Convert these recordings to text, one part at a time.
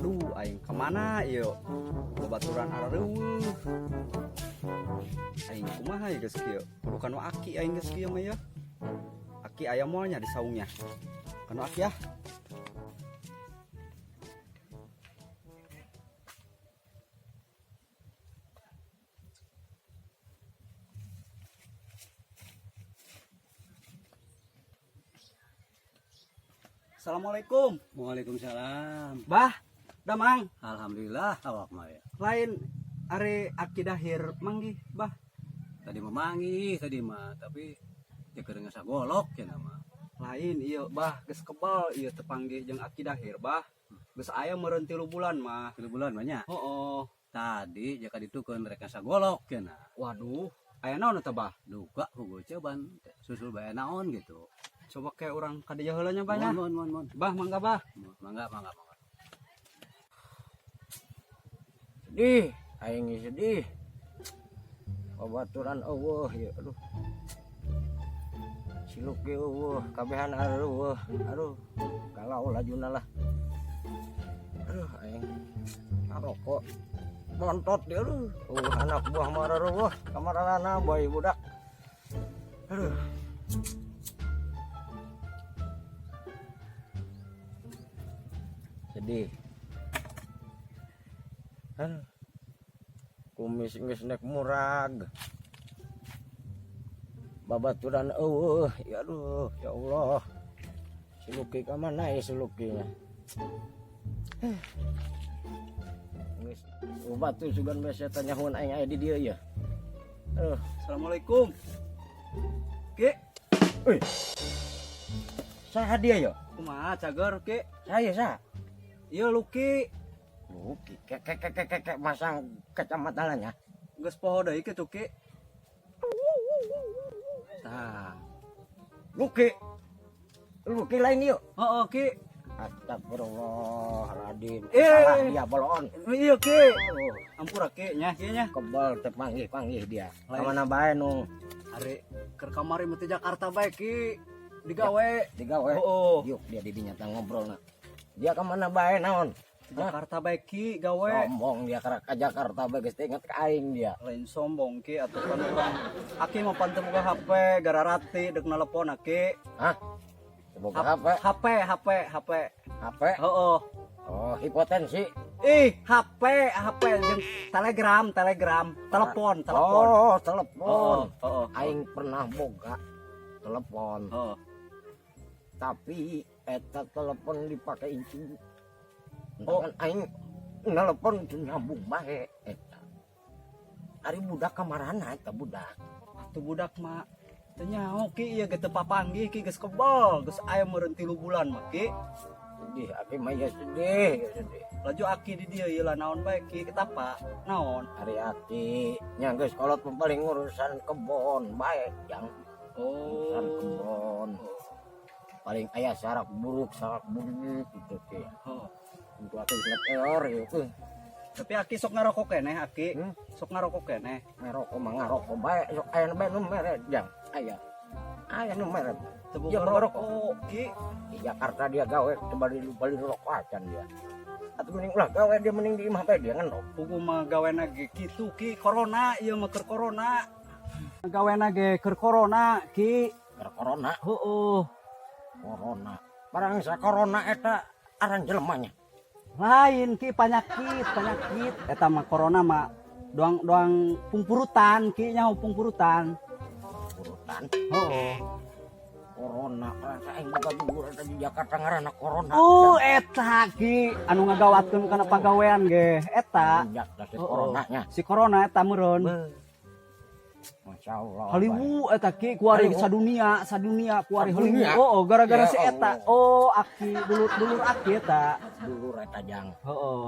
Duh, aing kemana yuk? Babaturan arareueuh. Aing kumaha ya geus kieu? Bukan aki aing geus kieu mah ya. Aki aya moalnya di saungnya. Kana aki ya. Assalamualaikum. Waalaikumsalam. Bah, damang. Alhamdulillah awak mah ya. Lain are aki dahir manggih, bah. Tadi memangi tadi mah, tapi ya keur sagolok ya nama. Lain ieu bah geus kebal ieu tepanggih jeung aki dahir, bah. Geus aya meureun 3 bulan mah. 3 bulan banyak. Hooh. Tadi jaka ditukeun rek sagolok ya na. Waduh, aya naon eta bah? Duka ku coban susul bae naon gitu. Coba kayak orang kadieu heula nya bah nya. Mon. Bah, mangga bah. Mangga. Sedih, aing sedih. Babaturan eueuh ya aduh. Siluki eueuh, kabehan areueuh. Aduh, galau lajuna lah. Aduh, aing ngarokok bontot dia aduh. Anak buah marareueuh, kamarana bae budak. Aduh. Sedih. Kumis geus nek murag. Babaturan eueuh, ya aduh, ya Allah. Siluki ka mana ya silukinya? Geus batu sugan basa tanyahoun aing aya di dieu ya. Aduh, Assalamualaikum. Ki, euy. Saha dia ya? kumaha cager ki? Saya sah. Ieu Luki, Luki kek masang kacamatalanya. geus poho deui kitu ki. Tah. Luki. Luki lain yuk. Heeh ki. Astagfirullahaladzim. Eh. Salah dia bolon. Ieu ki. Ampura ki nya kieu nya. Kebal terpanggih dia. Lain. Kemana bae nu Ari keur kamari mah teh Jakarta bae ki. Digawe. digawe. Heeh. Yuk dia di dinya ngobrol na. Dia kemana bae naon? Jakarta bae ki gawe. Sombong dia ke Jakarta bae geus inget ka aing dia. Lain sombong ki atuh kan urang. Aki mah panteu boga HP gara rati deuk nelepon ki. Hah? Boga HP. HP. HP. Heeh. Oh, hipotensi. Ih, HP jeung Telegram, telepon. Oh, telepon. Heeh. Aing pernah boga telepon. Heeh. Tapi eta telepon dipake itu. Oh. Kan aing nelpon teu nyambung bae eta. Ari budak kamarana eta budak. Atuh budak mah teu nyaho ki ieu ge teu papanggih ki geus kebal, geus aya meureun 3 bulan mah ki. Sedih, aki mah ya sedih. Laju aki di dieu ieu lah naon bae ki ketapa? Naon? Ari aki nya geus kolot paling urusan kebon bae yang urusan Oh. kebon. Paling aya sarak buruk gitu teh. Oh. Untuk aki geus eor ieu. Tapi aki sok ngarokok keneh aki. Hmm? Sok ngarokok keneh. Ngarokok mah ngarokok bae sok aya bae nu mere jang. Aya nu mere. Teu Iya, boga rokok ki. Di Jakarta dia gawe bali rokok acan dia. Atuh mending ulah gawe dia mending di imah bae dia ngendok. Pugu mah gawena ge kitu ki corona ieu mah keur corona. Gawena ge keur corona ki. Gara corona, Heueuh. corona. Barang sa corona eta aran jelemanya. Lain ki penyakit eta mah corona mah doang pungpurutan ki nyaho pungpurutan. Urutan Heeh. corona. Barang sa aing boga dulur eta di Jakarta ngaranna corona. Eta ki anu ngagawatkeun kana pagawean ge eta. Jak da si Heeh. coronanya. Si corona eta meureun. Masyaallah. Haliwu eta ki kuari sadunia kuari Haliwu. Sadunia? Oh, gara-gara Ya si eta. Allah. Oh, aki dulur aki eta. Dulur eta jang Heeh.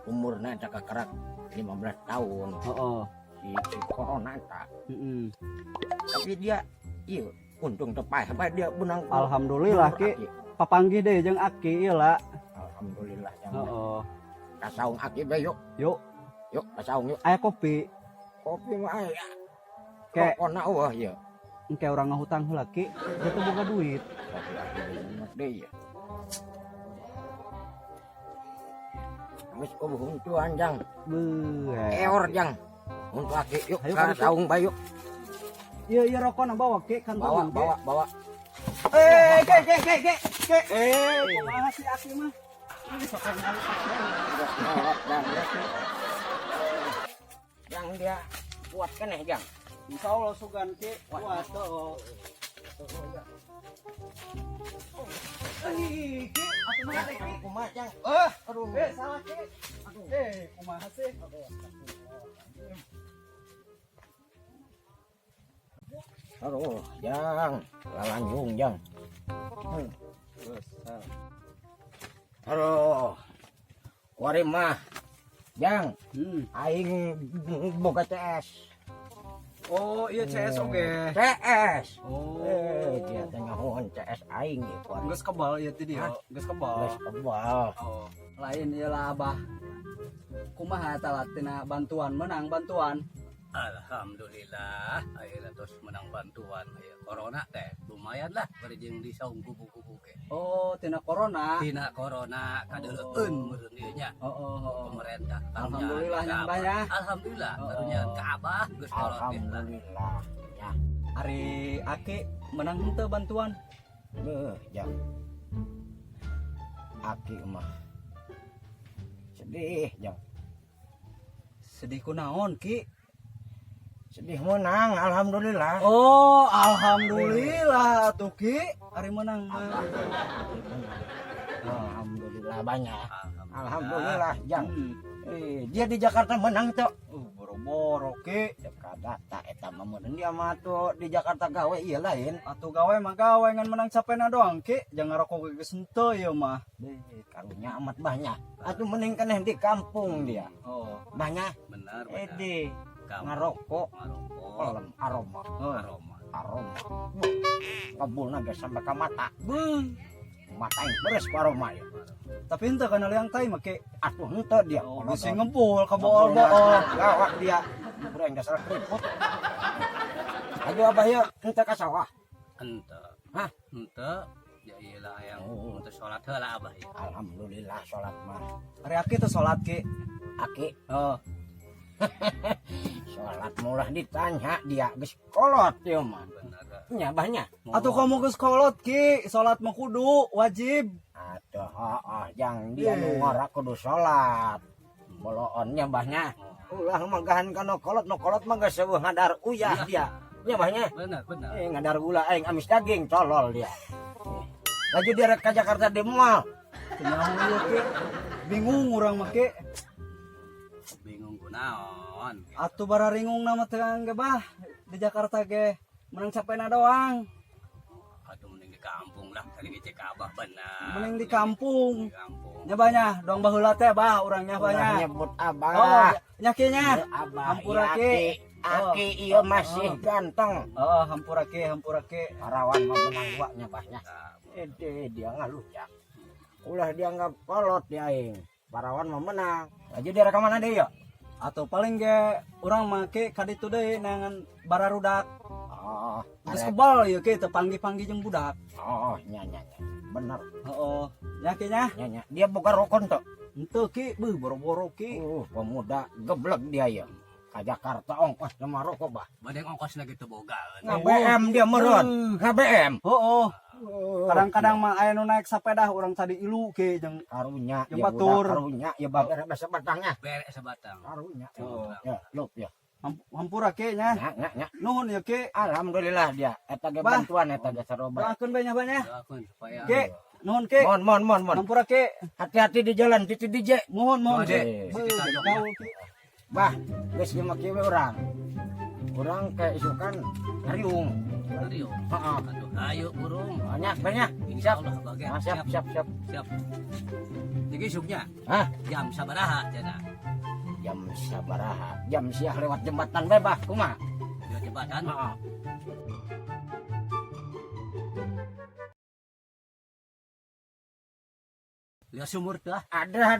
umurna eta kakerak 15 tahun. Heeh. Si corona eta. Heeh. Tapi dia ieu untung teu paeh bae dia benang. Alhamdulillah Dulur ki papanggih deui jeung aki ieu lah. Alhamdulillah jang. Heeh. Kasaung aki bae yuk. Yuk, Yuk kasaung yuk. aya kopi. Kopi mah aya. Kayak rokona wah ya. engke orang ngahutang heula ki, dia tuh boga duit. Tapi aku bener deh ya. Geus ubuh tuan jang. Beuh. Eor jang. Untuk aki yuk Ayo, ka Kang. saung bayu. Iya rokona bawa ki kan Bawa. Ke. Kumaha si Aki mah? Ini sok ngali. Yang dia kuat keneh jang. Insyaallah sugan ki kuat tuh. Ki, atuh mah ki. Kumaha jang? Aduh, salah ki. Kumaha sih? Aduh, jang, lalanjung jang. Aduh, kuari mah, jang, aing boga CS. Oh, iya CS oge. CS. Oh. Dia tanya hon CS aing ya kuari. Geus kebal ieu teh dia. Geus kebal. Geus kebal. Oh, lain ieu lah Abah. Kumaha eta tina bantuan menang bantuan. Alhamdulillah akhirnya terus menang bantuan aya corona teh lumayan lah bari jeung di saung kubu-kubu ke Oh, tina corona. tina corona kadeuleun meureun ieu nya Oh. pemerintah Alhamdulillah yang banyak. alhamdulillah karunya ka Abah geus kolot ge lah. Alhamdulillah. Ya, Ari Aki menang henteu bantuan. jang. Aki mah sedih jang. Sedih kunaon Ki? Sedih menang, alhamdulillah. Oh, alhamdulillah tuh Ki. Ari menang mah. Alhamdulillah banyak. Alhamdulillah jang. Hmm. Dia di Jakarta menang tuh. Boro-boro Ki. Jakarta eta mah mun dia mah tuh di Jakarta gawe ieu lain. Atuh gawe mah gawe ngan menang capena doang Ki. Jangan ngarokok geus henteu ieu mah. Karunya amat banyak. Atuh mending keneh di kampung dia. Oh. Banyak. benar Ede Kamu ngarokok ngarokok kolem aroma. aroma Kabulna geus sampai ka mata. Mata yang beres ku aroma ya. Tapi henteu kana liang tai mah Ki. Atuh henteu dia. Oh, bisi ngempul ka bool-bool. Gawat dia. Breng dasar keriput. Ayo abah ya, henteu ka sawah. ente Hah? ente ya iyalah yang Oh. untuk sholat heula Abah ya. Alhamdulillah salat mah. Ari Aki teh salat Ki. Aki Oh. salat mulah ditanya dia geus kolot ieu mah. benar Nya banyak. Atuh kamu geus kolot Ki. Salat mah kudu wajib. Atuh jang dia nu ngora kudu salat. Boloonnya banyak. Ulah magahan kana kolot mah geus seueuh ngadar uyah dia. Nya banyak. benar Ngadar gula aing amis daging tolol dia. Laju dia rek ka Jakarta di mall. Kenyaho ieu Ki. Bingung urang mah Ki. bingung kunaon Atuh bararingung nama teh ge bah di Jakarta ge menang capena doang. atuh mending di kampung lah tadi cek Abah benar Mending di kampung. di kampung Nya banyak dong baheula teh bah urangnya Ulah banyak. nyebut abah. Oh, nyakinya. Abah Hampura iya, Ki. Aki ieu masih ganteng. Oh, hampura Ki. Parawan mah menang gua nya bahnya. Ede dia ngalujak. Ulah dia nggak kolot dia aing. Parawan mah menang. Laju dia rek mana deui ya? Atau paling ge urang make kaditu deui nangan bararudak. Oh, Geus kebal ieu Ki teu panggih-panggih jeung budak. oh, nya. Bener. Heeh. Nyakinya. Nya. Dia boga rokon tuh. Henteu Ki, beuh boro-boro Ki. Pemuda geblek dia ya. Ka Jakarta ongkos sama rokok bah. badeng ongkosna gitu boga BM dia meureun. BM. Heeh. Kadang-kadang mah aya nu naik sepeda urang tadi ilu Ki jeung Karunya Jeung batur. Karunya ya babar basa batangnya. berek sebatang Karunya. Oh. Ya, lup ya. hampura Ki nya. Nya. Nuhun ya Ki. Alhamdulillah dia eta ge Bah. bantuan eta ge saroba. Doakeun banyak-banyak. doakeun supaya Ki, nuhun Ki. Mon. Hampura Ki. Hati-hati di jalan titi DJ. Mohon Mohon, Ki. Dek. Beuh, Kita jok. gaul, Ki. Bah, geus dimaki we urang. Urang kayak isukan hariung. Rio Heeh. aduh ayo burung Banyak. insya Allah bagian Ah, siap. siap jadi suknya Hah? jam sabaraha cenah Jam sabaraha? Jam siah lewat jembatan bebas kumaha? di jembatan Heeh. lihat sumur teh Ada